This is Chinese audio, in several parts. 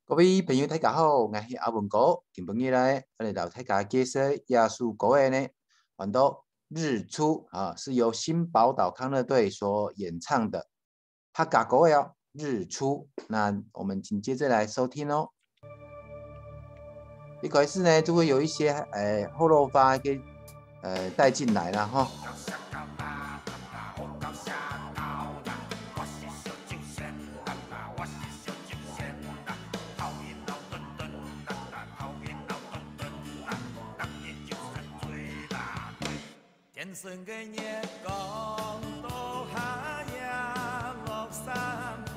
各位朋友，大家好，我是阿文哥。今日呢，我来到大家介绍耶稣歌的呢，很多日出啊，是由新宝岛康乐队所演唱的。他嘎歌哦，日出。那我们紧接着来收听哦。一开始呢，就会有一些后落发给带进来了哈。天上的月光多下呀落山飞，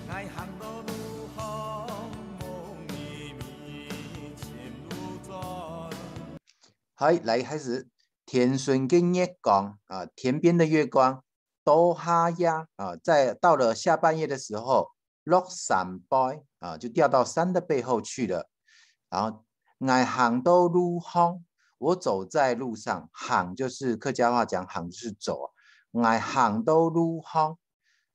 爱行到路风梦迷迷前路转。好，来开始。天上的月光啊，天边的月光多下呀啊，在到了下半夜的时候，落山背啊，就掉到山的背后去了。然后爱行到路风。我走在路上，行就是客家话讲行就是走，爱行到路风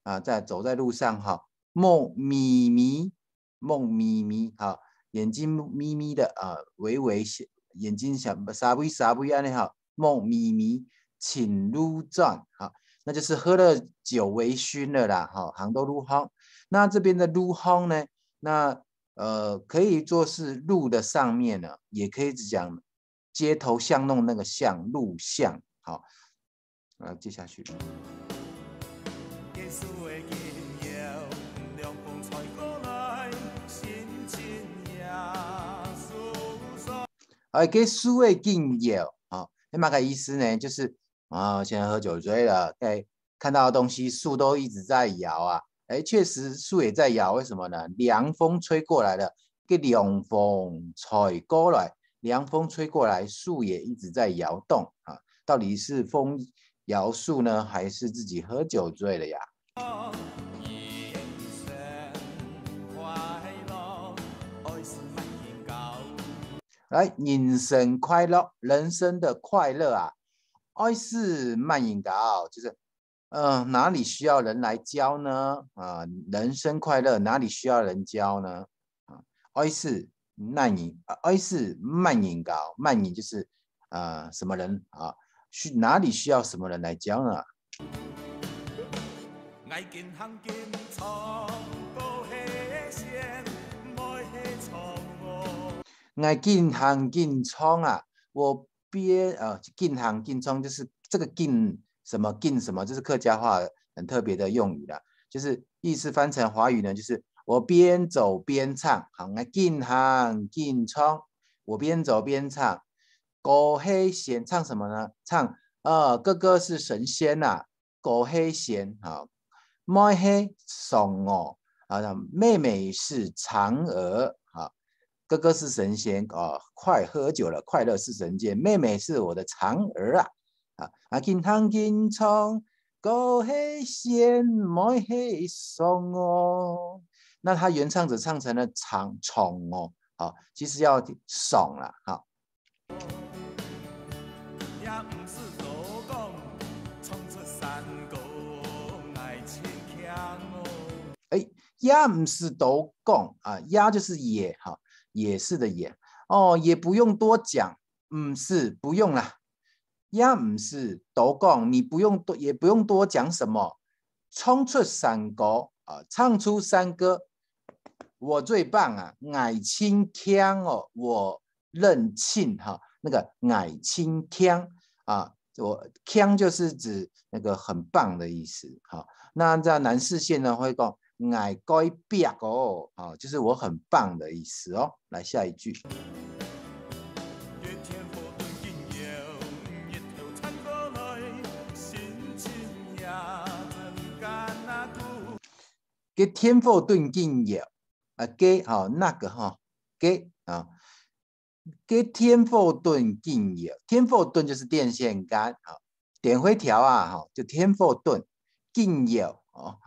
啊，走在路上哈，梦咪咪，梦咪咪哈，眼睛眯眯的啊，微微眼睛想沙微沙微安的哈，梦咪咪，请路转哈，那就是喝了酒微醺了啦哈，行到路风。那这边的路风呢，那可以做是路的上面呢，也可以讲街头巷弄那个巷，路巷。好，接下去。给书的敬友啊，那么个意思呢，就是啊，现在喝酒醉了，看到的东西树都一直在摇啊，确实树也在摇，为什么呢？凉风吹过来了，给凉风吹过来，凉风吹过来，树也一直在摇动啊，到底是风摇树呢，还是自己喝酒醉了呀？来，人生快乐，人生的快乐啊，爱是慢引导，就是哪里需要人来教呢？啊，人生快乐哪里需要人教呢？啊，爱是慢引，爱是慢引导，慢引就是什么人啊？哪里需要什么人来教呢？爱进行进冲啊，我边进行进冲就是这个进什么进什么，这是客家话很特别的用语啦，就是意思翻成华语呢，就是我边走边唱，好，爱进行进冲，我边走边唱。狗黑贤唱什么呢？唱哥哥是神仙呐、啊，狗黑贤好，妹黑怂哦啊，妹妹是嫦娥啊。哥哥是神仙哦，快喝酒了，快乐是神仙。妹妹是我的嫦娥啊，金汤金葱，狗黑仙，妹黑松哦。那他原唱者唱成了长虫哦，好，其实要爽了，好。也不是都讲啊，也就是也哈，也是的也哦，也不用多讲，不用啦，也不是都讲，你不用多，也不用多讲什么，冲出山歌啊，唱出山歌，我最棒啊，爱清腔哦，我认庆哈，那个爱清腔啊，我腔就是指那个很棒的意思，好，那在南势县呢会讲。爱改变哦，啊，就是我很棒的意思哦。来下一句。给天父炖敬友啊，给好那个哈，给啊，给天父炖敬友，天父炖就是电线杆啊，点灰条啊，哈，就天父炖敬友哦。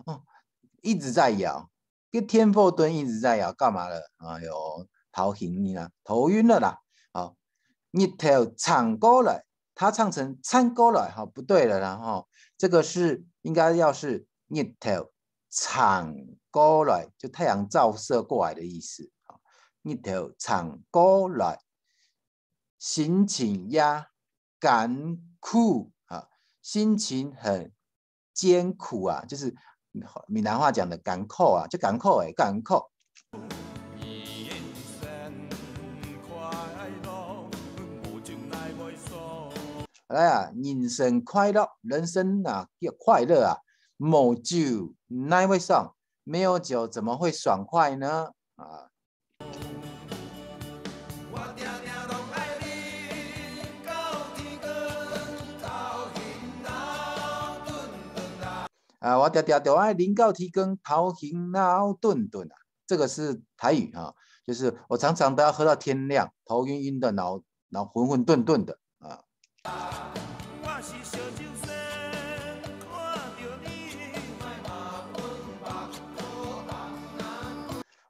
一直在摇，跟天后墩一直在摇，干嘛了？哎呦，头晕你啦，头晕了啦！好，日头唱歌了，他唱成唱歌了，好，不对了，然后这个是应该要是日头长过来，就太阳照射过来的意思。日头长过来，心情也艰苦啊，心情很艰苦啊，就是闽南话讲的艰苦啊，就艰苦诶，艰苦。来啊，人生快乐，人生啊要快乐啊，无酒哪会爽？没有酒怎么会爽快呢？啊！我常常都爱啉到天光，头晕脑顿顿啊。这个是台语哈，就是我常常都要喝到天亮，头晕晕的，脑混混沌沌的啊。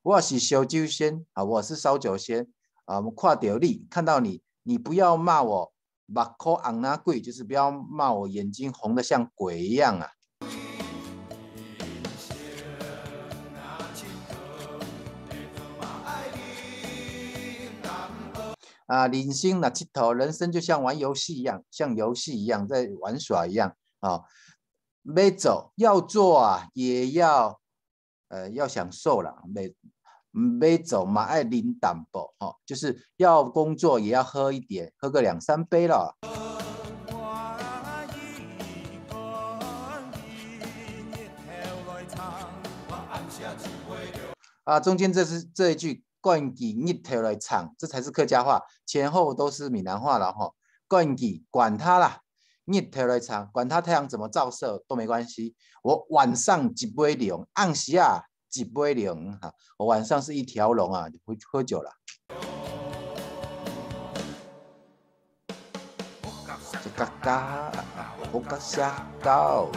我是烧酒仙啊，我是烧酒仙啊。我看到你，看到你，你不要骂我目眶红那鬼，就是不要骂我眼睛红的像鬼一样啊。人生若佚佗，人生就像玩游戏一样，像游戏一样在玩耍一样啊。要走要做啊，也要要享受啦。要走嘛爱啉淡薄哈，就是要工作也要喝一点，喝个2、3杯了。中间这一句。管记日头来唱，这才是客家话，前后都是闽南话了哈。管记管他啦，日头来唱，管他太阳怎么照射都没关系。我晚上一杯龙，暗时啊一杯龙哈，我晚上是一条龙啊，就会喝酒了。这嘎嘎，我嘎下高。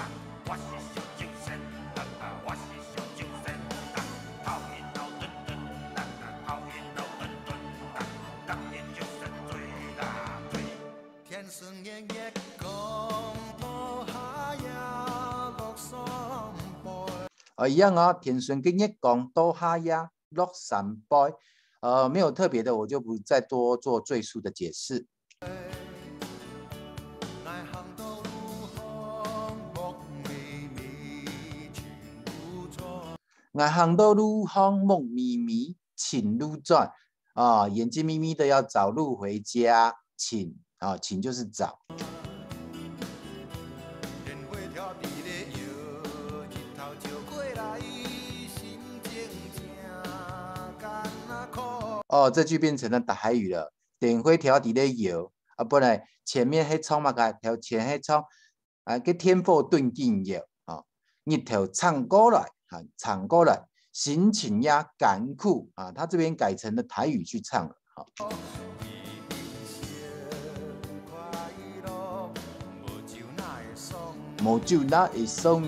一样啊，天顺跟月光都哈呀落山杯。没有特别的，我就不再多做赘述的解释。外行道路荒木咪咪，请路转啊，眼睛眯眯的要找路回家，请啊，请就是找。这句变成了台语了。电火条伫咧摇啊，本来前面迄窗嘛个条前迄窗个天火顿紧摇啊，日头唱过来啊，唱过来，心情也艰苦啊。他这边改成了台语去唱了啊。无酒哪会爽？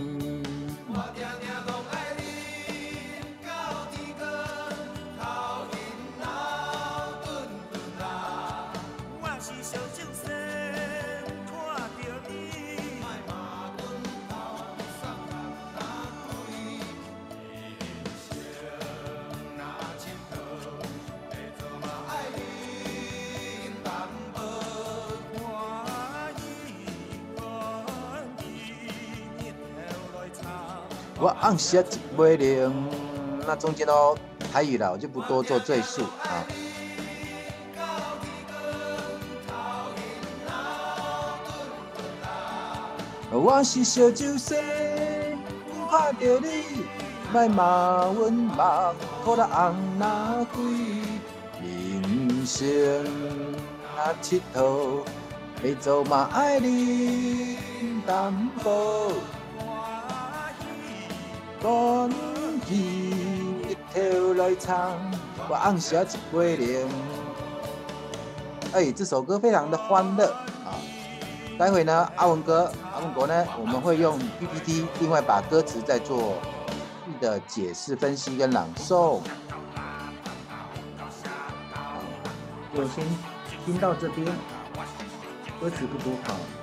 我按下一杯零，那中间都台语了，我就不多做赘述啊。我是烧酒仙，看到你，莫骂阮目眶红哪鬼，人生若佚佗，要做嘛爱啉淡薄。管起日头来唱，我按下一杯零。这首歌非常的欢乐啊！待会呢，阿文国呢，我们会用 PPT， 另外把歌词再做的解释、分析跟朗诵。就先听到这边，歌词不多好。